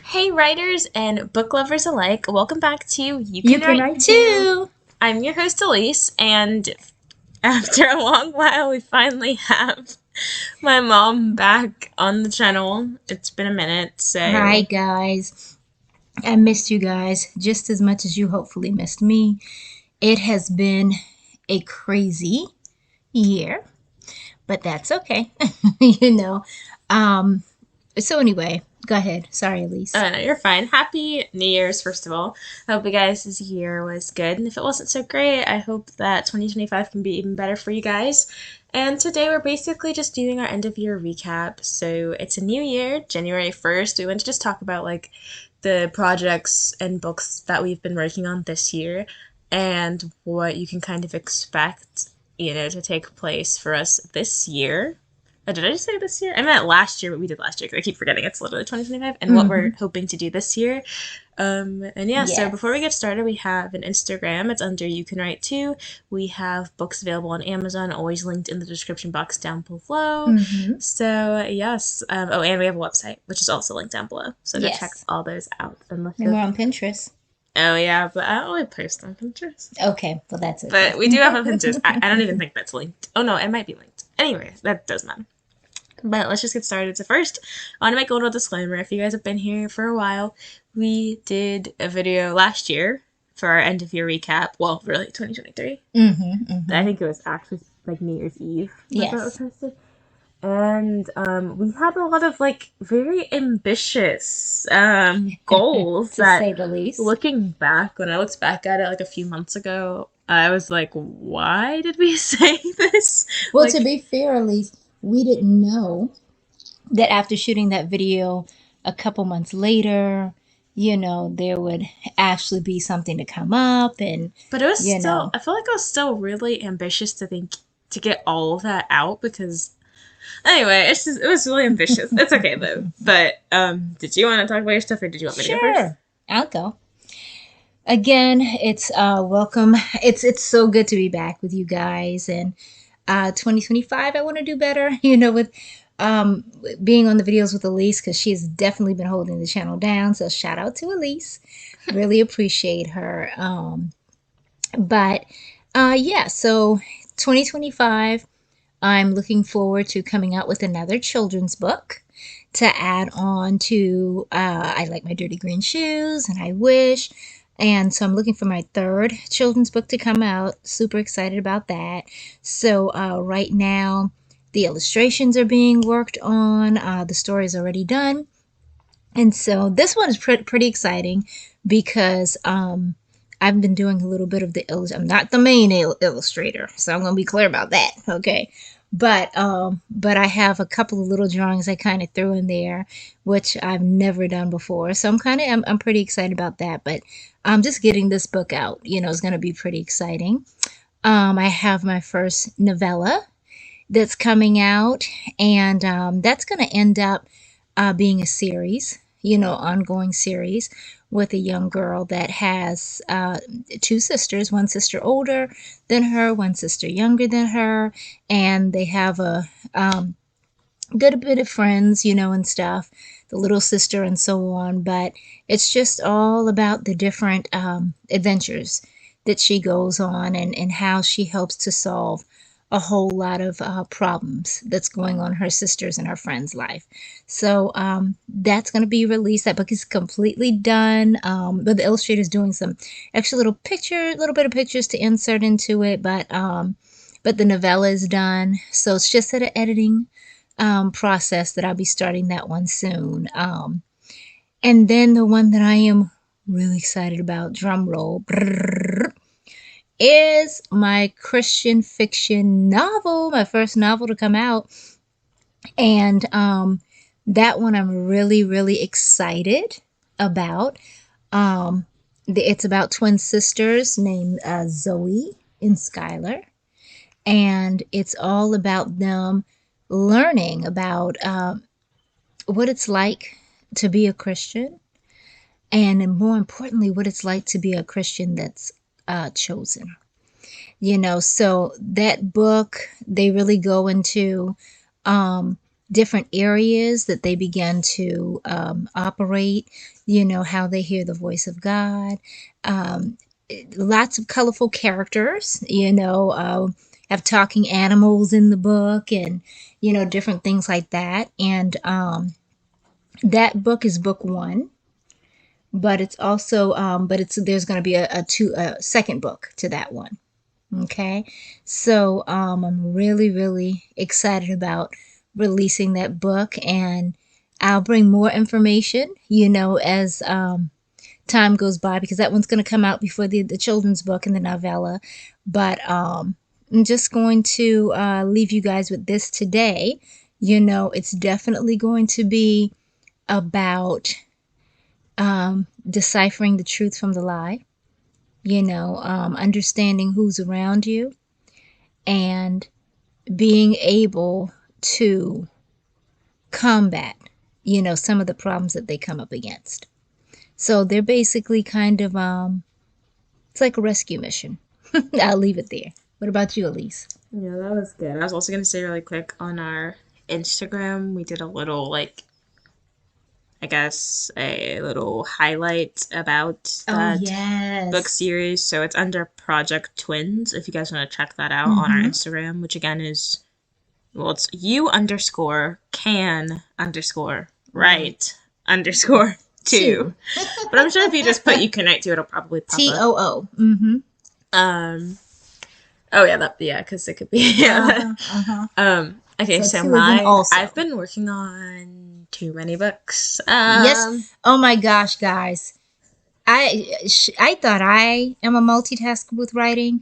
Hey, writers and book lovers alike, welcome back to You You Can can Write write Too. too. I'm your host, Aléce, and after a long while, we finally have my mom back on the channel. It's been a minute, Hi, so guys. I missed you guys just as much as you hopefully missed me. It has been a crazy year, but that's okay. you know. Um, so anyway, go ahead. Sorry, Elise. no, you're fine. Happy New Year's, first of all. I hope you guys' year was good, and if it wasn't so great, I hope that 2025 can be even better for you guys. And today we're basically just doing our end of year recap. So it's a new year, January 1st. We want to just talk about like the projects and books that we've been working on this year and what you can kind of expect, to take place for us this year. Did I just say this year? I meant last year, what we did last year, because I keep forgetting it's literally 2025, and what we're Mm-hmm. hoping to do this year. And yeah, so before we Yes. get started, we have an Instagram. It's under You Can Write Too. We have books available on Amazon, always linked in the description box down below. Mm-hmm. So, yes. Oh, and we have a website, which is also linked down below. So go check Yes. all those out. Unless And you we're on Pinterest. Oh, yeah, but I don't really post on Pinterest. Okay, well that's But okay. we do have a Pinterest. I don't even think that's linked. Oh, no, it might be linked. Anyway, that doesn't matter. But let's just get started. So first, I want to make a little disclaimer. If you guys have been here for a while, we did a video last year for our end of year recap. Well, really, 2023. Mm-hmm. I Mm-hmm. think it was actually like New Year's Eve was when it was Yes. posted. And we had a lot of like very ambitious goals To that say the least. looking back, when I looked back at it like a few months ago, I was like, why did we say this? Well, to Like, be fair, Elise, we didn't know that after shooting that video a couple months later, there would actually be something to come up and, but it was you still, know, I feel like it was still really ambitious to think to get all of that out because anyway, it was really ambitious. It's okay though. But did you want to talk about your stuff or did you want me to go first? sure, I'll go. Again, it's welcome. It's so good to be back with you guys and 2025 I want to do better, with um being on the videos with Elise because she's definitely been holding the channel down. So shout out to Elise. Really appreciate her. But yeah, so 2025, I'm looking forward to coming out with another children's book to add on to I Like My Dirty Green Shoes and I Wish. And so I'm looking for my third children's book to come out. Super excited about that. So right now, the illustrations are being worked on. The story is already done. And so this one is pretty exciting because I've been doing a little bit of the I'm not the main illustrator, so I'm gonna be clear about that. Okay, but I have a couple of little drawings I kind of threw in there, which I've never done before. So I'm pretty excited about that. But just getting this book out, is gonna be pretty exciting. I have my first novella that's coming out, and that's going to end up being a series, ongoing series with a young girl that has two sisters, one sister older than her, one sister younger than her, and they have a good bit of friends, and stuff, the little sister and so on. But it's just all about the different adventures that she goes on and how she helps to solve a whole lot of problems that's going on in her sister's and her friend's life. So that's going to be released. That book is completely done, but the illustrator's doing some extra little bit of pictures to insert into it. But the novella is done, so it's just at an editing process that I'll be starting that one soon. And then the one that I am really excited about, drum roll, is my Christian fiction novel, my first novel to come out. And that one I'm really, really excited about. Um, it's about twin sisters named Zoe and Skylar. And it's all about them learning about what it's like to be a Christian, and more importantly, what it's like to be a Christian that's chosen. So that book, they really go into um, different areas that they begin to operate, how they hear the voice of God. Um, Lots of colorful characters, have talking animals in the book and, different things like that. And that book is book one, but it's also, there's going to be a second book to that one. Okay. So I'm really, really excited about releasing that book, and I'll bring more information, as time goes by, because that one's going to come out before the children's book and the novella. But I'm just going to leave you guys with this today. It's definitely going to be about deciphering the truth from the lie, understanding who's around you, and being able to combat, some of the problems that they come up against. So they're basically kind of, it's like a rescue mission. I'll leave it there. What about you, Aléce? Yeah, that was good. I was also gonna say really quick on our Instagram, we did a little like I guess a little highlight about Oh, that book yes. series. So it's under Project Twins. If you guys want to check that out on our Mm-hmm. Instagram, which again is well, it's you underscore can underscore Right. right underscore two. Two. But I'm sure if you just put you connect to, it'll probably pop up. TOO. Mm-hmm. Um. Oh yeah, yeah, because it could be yeah. Uh-huh. Uh-huh. Okay, So so two is in mine. I've also. been working on too many books. Yes. Oh my gosh, guys. I thought I am a multitasker with writing.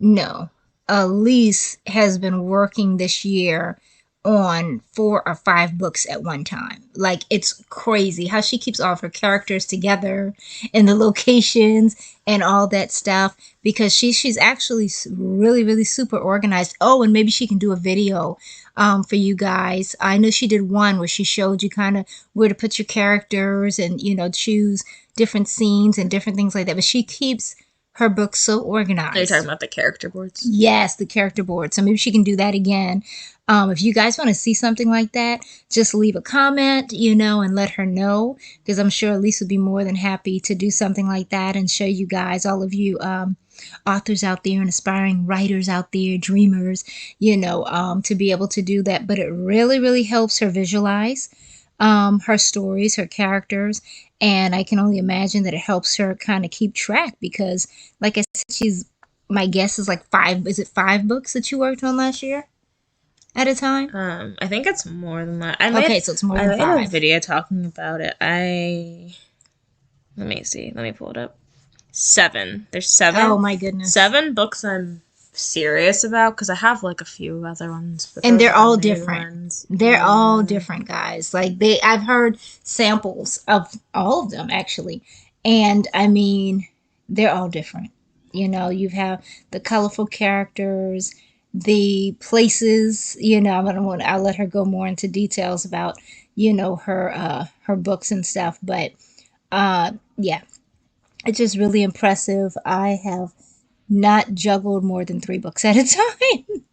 No. Elise has been working this year on 4 or 5 books at one time. Like, it's crazy how she keeps all of her characters together and the locations and all that stuff, because she's actually really, really super organized. Oh, and maybe she can do a video for you guys. I know she did one where she showed you kind of where to put your characters and, choose different scenes and different things like that. But she keeps her book so Are you talking organized. about the character boards? Yes, the character board. So maybe she can do that again. If you guys want to see something like that, just leave a comment, and let her know, because I'm sure Elise would be more than happy to do something like that and show you guys, all of you authors out there and aspiring writers out there, dreamers, to be able to do that. But it really, really helps her visualize her stories, her characters, and I can only imagine that it helps her kind of keep track, because, like I said, my guess is like five. Is it 5 books that you worked on last year at a time? I think it's more than that. Okay, so it's more I than made a 5. video talking about it. Let me see. Let me pull it up. 7. There's Oh seven. my goodness. 7 books I'm serious about because I have like a few other ones, but And those they're are the all main different. ones. They're all Yeah. different, guys. Like, I've heard samples of all of them actually, and I mean, they're all different. You have the colorful characters, the places. I don't want. I'll let her go more into details about her books and stuff, but yeah, it's just really impressive. I have not juggled more than 3 books at a time.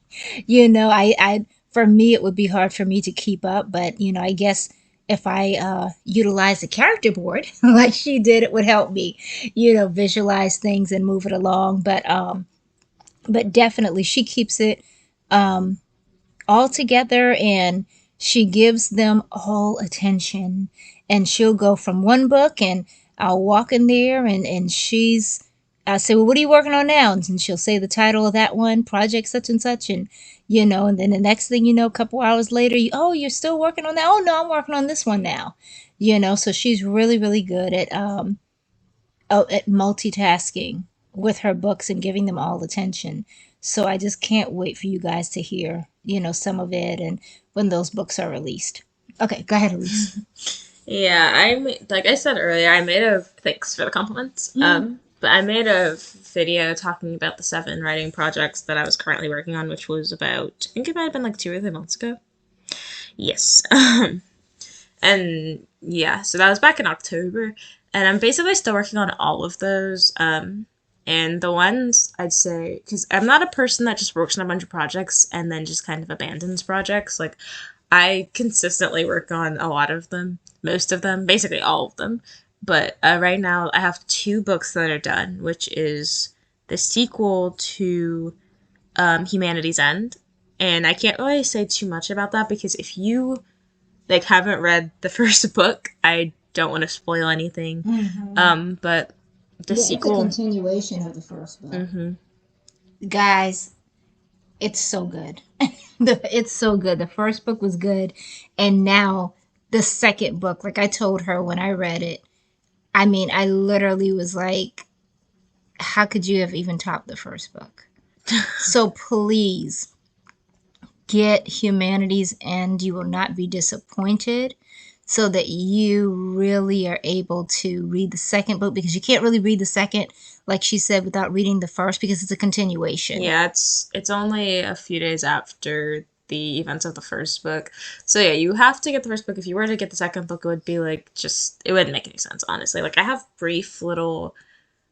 I for me, it would be hard for me to keep up, but I guess if I utilize a character board like she did, it would help me, visualize things and move it along. But definitely she keeps it all together, and she gives them all attention, and she'll go from one book, and I'll walk in there, and I say, well, what are you working on now? And she'll say the title of that one, project such and such, and and then the next thing you know, a couple hours later, oh, you're still working on that? Oh no, I'm working on this one now. So she's really, really good at multitasking with her books and giving them all attention. So I just can't wait for you guys to hear, some of it, and when those books are released. Okay, go ahead, Aléce. Yeah, like I said earlier, I made a thanks for the compliments. Mm. But I made a video talking about the 7 writing projects that I was currently working on, which was about I think it might have been like 2 or 3 months ago. Yes. And yeah, so that was back in October, and I'm basically still working on all of those. And the ones I'd say, because I'm not a person that just works on a bunch of projects and then just kind of abandons projects. Like, I consistently work on a lot of them, most of them, basically all of them. But right now, I have two books that are done, which is the sequel to Humanity's End. And I can't really say too much about that because if you like haven't read the first book, I don't want to spoil anything. Mm-hmm. But the Yeah, it's a sequel, continuation of the first book. mm-hmm. Guys, it's so good. It's so good. The first book was good, and now the second book, like I told her when I read it, I mean, I literally was like, how could you have even topped the first book? So please get Humanity's End. You will not be disappointed, so that you really are able to read the second book, because you can't really read the second, like she said, without reading the first, because it's a continuation. Yeah, it's only a few days after the events of the first book. So yeah, you have to get the first book. If you were to get the second book, it would be like just it wouldn't make any sense, honestly. Like I have brief little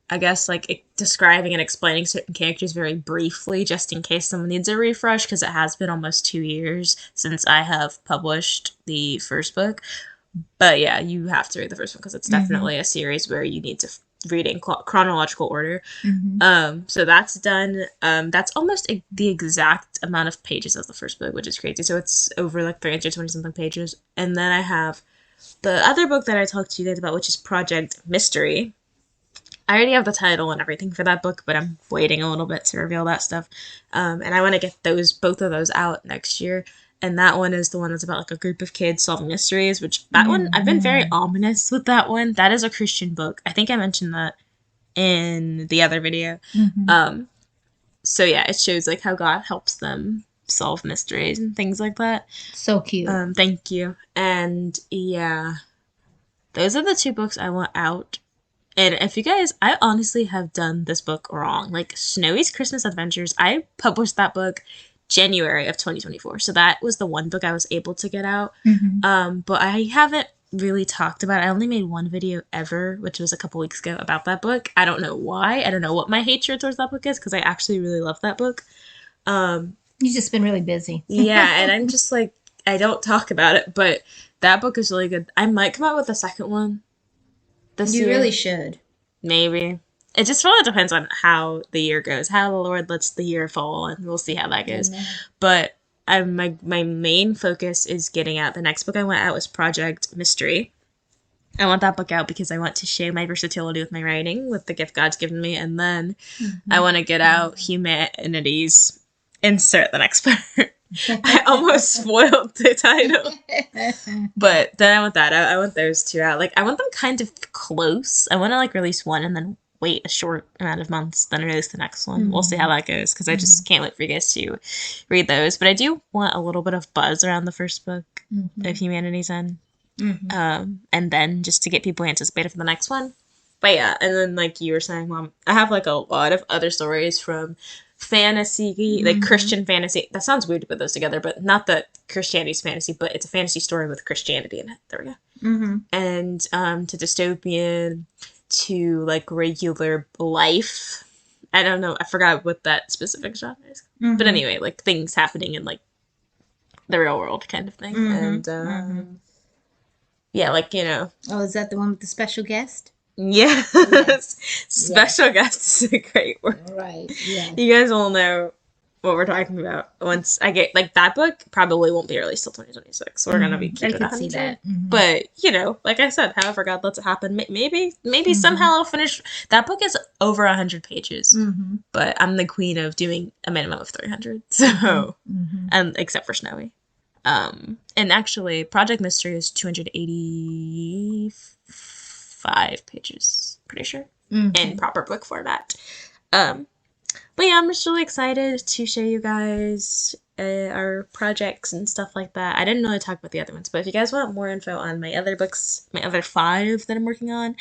I guess like describing and explaining certain characters very briefly just in case someone needs a refresh because it has been almost 2 years since I have published the first book. But yeah, you have to read the first one because it's Mm-hmm. definitely a series where you need to read in chronological order. Mm-hmm. So that's done. That's almost the exact amount of pages as the first book, which is crazy. So it's over like 320 something pages. And then I have the other book that I talked to you guys about, which is Project Mystery. I already have the title and everything for that book, but I'm waiting a little bit to reveal that stuff. And I want to get both of those out next year. And that one is the one that's about like a group of kids solving mysteries, which that one, I've been very Mm-hmm. ominous with that one. That is a Christian book. I think I mentioned that in the other video. Mm-hmm. Um, so yeah, it shows like how God helps them solve mysteries and things like that. So cute. Thank you. And yeah, those are the two books I want out. And if you guys, I honestly have done this book wrong. Like Snowy's Christmas Adventures, I published that book January of 2024. So that was the one book I was able to get out. Mm-hmm. But I haven't really talked about it. I only made one video ever, which was a couple weeks ago, about that book. I don't know why. I don't know what my hatred towards that book is because I actually really love that book. Um, You've just been really busy. yeah, and I'm just like, I don't talk about it, but that book is really good. I might come out with a second one this You year. really should. Maybe. It just really depends on how the year goes, how the Lord lets the year fall, and we'll see how that goes. Amen. But my main focus is getting out. The next book I want out was Project Mystery. I want that book out because I want to share my versatility with my writing, with the gift God's given me, and then I Mm-hmm. want to get out Humanities. Insert the next part. I almost spoiled the title. But then I want that out. I want those two out. Like I want them kind of close. I want to like release one and then wait a short amount of months, then release the next one. We'll see how Mm-hmm. that goes because I Mm-hmm. just can't wait for you guys to read those. But I do want a little bit of buzz around the first book Mm-hmm. of Humanity's End, Mm-hmm. and then just to get people anticipated for the next one. But yeah, and then like you were saying, Mom, I have like a lot of other stories from fantasy, like Mm-hmm. Christian fantasy. That sounds weird to put those together, but not that Christianity's fantasy, but it's a fantasy story with Christianity in it. There we go. Mm-hmm. And to dystopian, to like regular life. I don't know. I forgot what that specific genre is. But Mm-hmm. anyway, like things happening in like the real world kind of thing. Mm-hmm. And Mm-hmm. yeah, like, you know, Oh, is that the one with the special guest? yes. Yes. Special Yes. guest is a great word. Right. Yes. You guys will know what we're talking about once I get like that book probably won't be released till 2026. So we're gonna be Mm-hmm. I keeping could that see until. that. Mm-hmm. But you know, like I said, however God lets it happen, maybe Mm-hmm. somehow I'll finish. That book is over 100 pages, Mm-hmm. but I'm the queen of doing a minimum of 300. Mm-hmm. So, Mm-hmm. and except for Snowy. And actually, Project Mystery is 285 pages, pretty sure, in Mm-hmm. proper book format. Um, but yeah, I'm just really excited to show you guys our projects and stuff like that. I didn't really talk about the other ones, but if you guys want more info on my other books, my other 5 that I'm working on,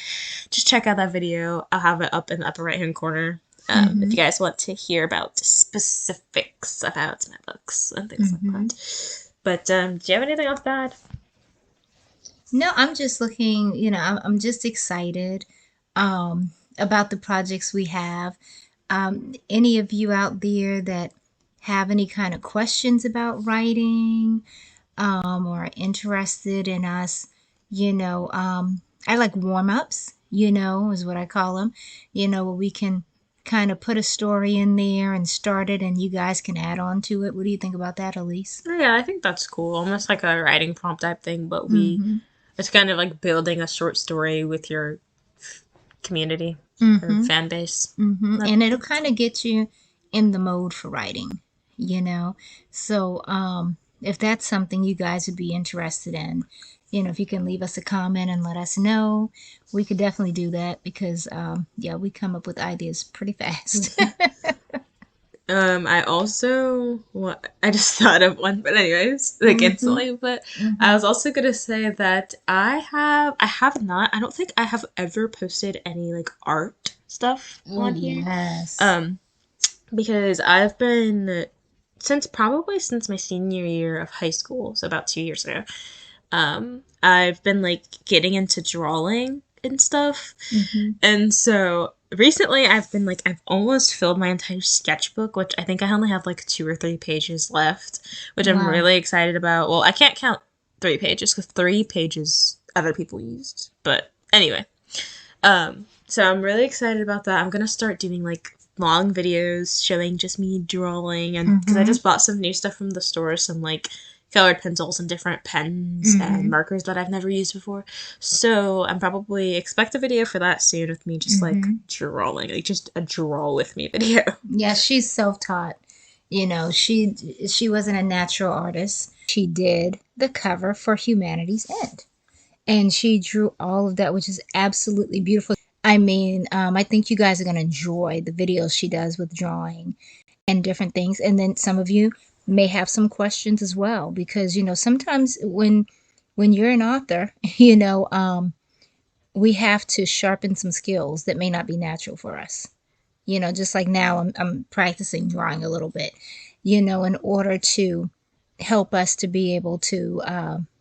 just check out that video. I'll have it up in the upper right hand corner. If Mm-hmm. you guys want to hear about specifics about my books and things like Mm-hmm. that. But do you have anything else bad? No, I'm just looking, I'm just excited about the projects we have. Any of you out there that have any kind of questions about writing, or are interested in us, I like warm ups, is what I call them, where we can kind of put a story in there and start it, and you guys can add on to it. What do you think about that, Elise? Yeah, I think that's cool. Almost like a writing prompt type thing, but Mm-hmm. it's kind of like building a short story with your community or Mm-hmm. fan base. Mm-hmm. That, And it'll kind of get you in the mode for writing, you know. So, if that's something you guys would be interested in, if you can leave us a comment and let us know, we could definitely do that because, yeah, we come up with ideas pretty fast. I also I just thought of one, but anyways, like Mm-hmm. instantly. But I Mm-hmm. was also gonna say that I have not. I don't think I have ever posted any like art stuff Oh, on here. yes. Um, because I've been since my senior year of high school, so about 2 years ago. I've been like getting into drawing and stuff. Mm-hmm. And so recently I've been like, I've almost filled my entire sketchbook, which I think I only have like 2 or 3 pages left, which I'm Wow. really excited about. Well, I can't count 3 pages because 3 pages other people used. But anyway, so I'm really excited about that. I'm gonna start doing like long videos showing just me drawing, and because I Mm-hmm. just bought some new stuff from the store, some like colored pencils and different pens and Mm-hmm. markers that I've never used before. So I'm probably expect a video for that soon with me just like Mm-hmm. drawing, like just a draw with me video. Yeah, she's self-taught. She wasn't a natural artist. She did the cover for Humanity's End. And she drew all of that, which is absolutely beautiful. I mean, I think you guys are going to enjoy the videos she does with drawing and different things. And then some of you may have some questions as well, because sometimes when you're an author, we have to sharpen some skills that may not be natural for us. Just like now I'm practicing drawing a little bit, in order to help us to be able to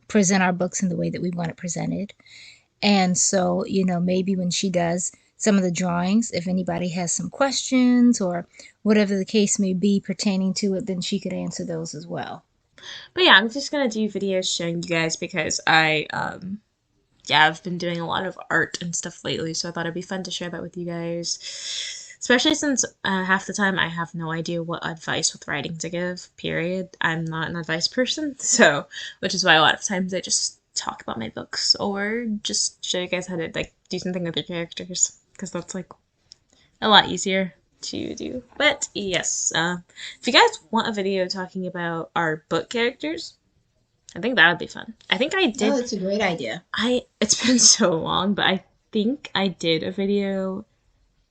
present our books in the way that we want it presented. And so, maybe when she does some of the drawings, if anybody has some questions or whatever the case may be pertaining to it, then she could answer those as well. But yeah, I'm just gonna do videos showing you guys because yeah, I've been doing a lot of art and stuff lately, so I thought it'd be fun to share that with you guys. Especially since half the time I have no idea what advice with writing to give, period. I'm not an advice person, so, which is why a lot of times I just talk about my books or just show you guys how to, like, do something with your characters, because that's, like, a lot easier to do. But, yes, if you guys want a video talking about our book characters, I think that would be fun. I think I Oh, did that's a great idea. it's been so long, but I think I did a video.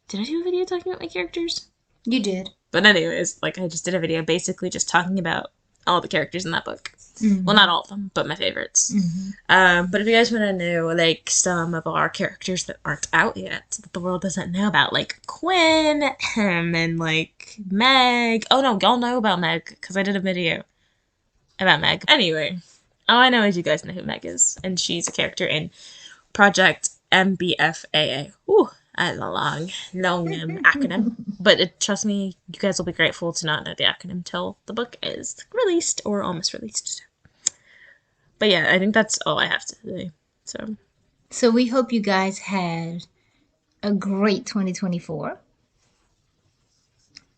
Did I do a video talking about my characters? You did. But anyways, like I just did a video basically just talking about all the characters in that book. Well, Mm-hmm. not all of them, but my favorites. Mm-hmm. But if you guys want to know like some of our characters that aren't out yet, that the world doesn't know about, like Quinn, and like Meg. Oh no, y'all know about Meg because I did a video about Meg. Anyway, all I know is you guys know who Meg is, and she's a character in Project MBFAA. Ooh, that's a long acronym. But trust me, you guys will be grateful to not know the acronym till the book is released or almost released. But yeah, I think that's all I have to say. So, So we hope you guys had a great 2024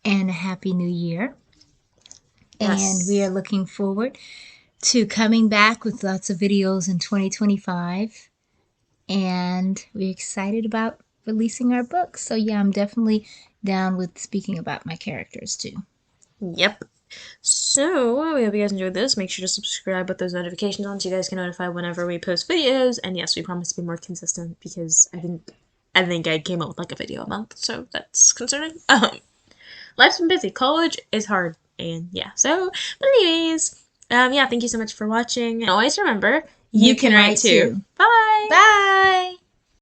and a happy new year. And we are yes. looking forward to coming back with lots of videos in 2025. And we're excited about releasing our books. So, yeah, I'm definitely down with speaking about my characters too. Yep. So, we hope you guys enjoyed this. Make sure to subscribe with those notifications on so you guys get notified whenever we post videos. And yes, we promise to be more consistent because I think I came up with like a video a month, so that's concerning. Life's been busy. College is hard, and yeah. So, but anyways, yeah. Thank you so much for watching. And always remember, you You can can write write too. too. Bye. Bye.